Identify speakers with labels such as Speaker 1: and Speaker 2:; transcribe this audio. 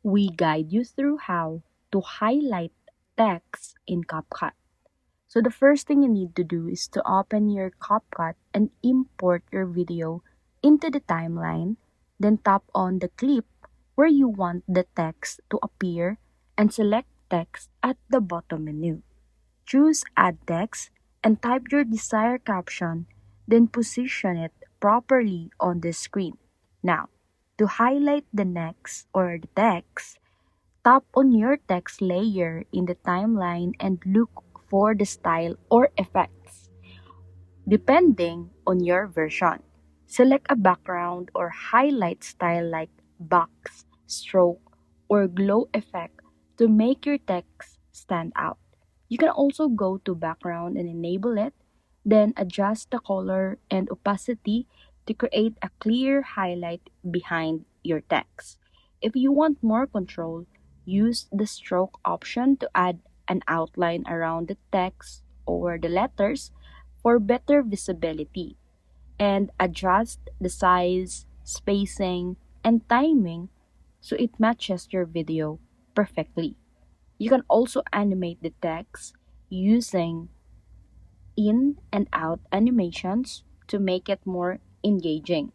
Speaker 1: We guide you through how to highlight text in CapCut. So the first thing you need to do is to open your CapCut and import your video into the timeline, then tap on the clip where you want the text to appear and select text at the bottom menu. Choose Add Text and type your desired caption, then position it properly on the screen. Now, to highlight the next or the text, tap on your text layer in the timeline and look for the style or effects, depending on your version. Select a background or highlight style like box, stroke, or glow effect to make your text stand out. You can also go to background and enable it, then adjust the color and opacity to create a clear highlight behind your text. If you want more control, use the stroke option to add an outline around the text or the letters for better visibility, and adjust the size, spacing, and timing so it matches your video perfectly. You can also animate the text using in and out animations to make it more engaging.